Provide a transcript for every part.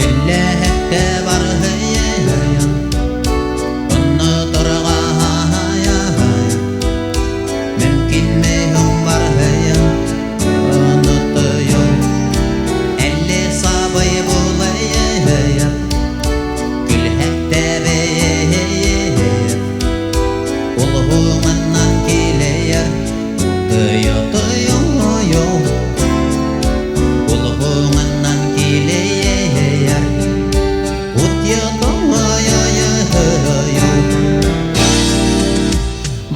Elle hette var heyyan onu torgaya mümkün mehum var heyyan unutuyor elle sabay bulaya gül hette beye ulhumandan kileyer tuyo tuyo ulhumandan kileyer utya toya yo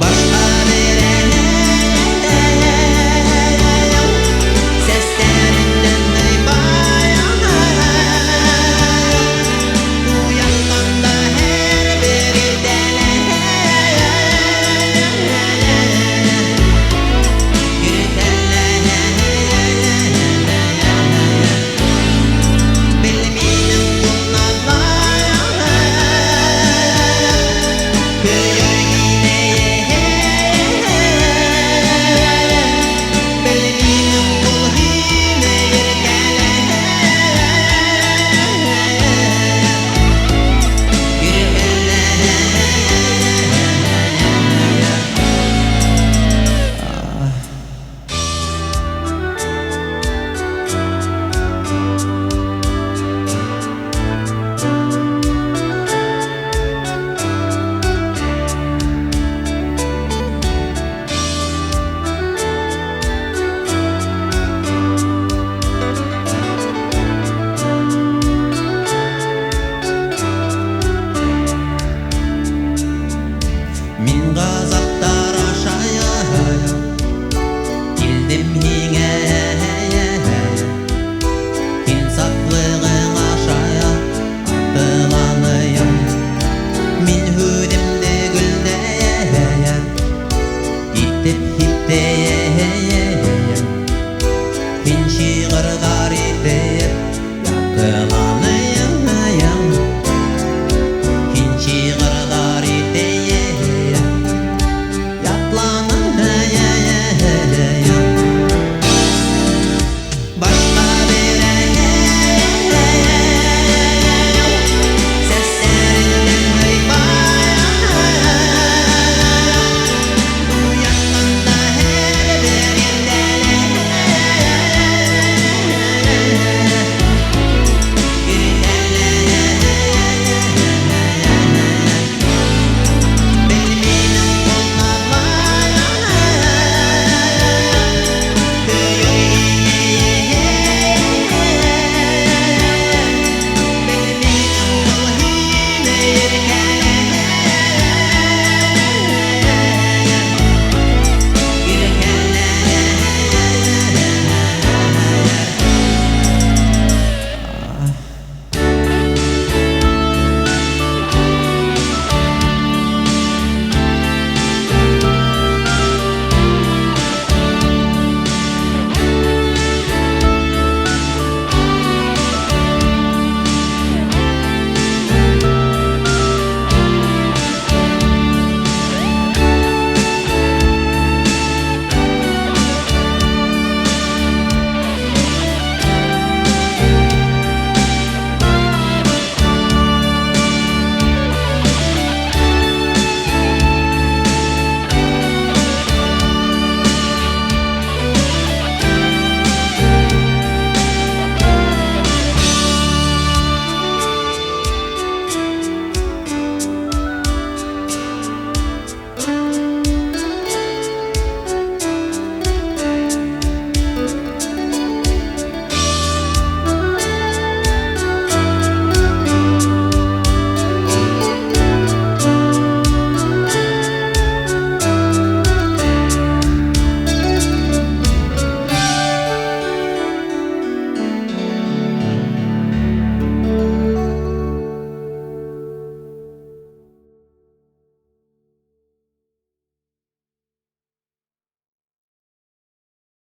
başka nereye seslerinden bayan uyandan da her biri dele bir telle bilmedim bunlarla köyür yine bilmedim kul hile min gazaptar aşağıya geldim hine insaflığın aşağıya atılanıyım min hüdümde gülde itip hitteye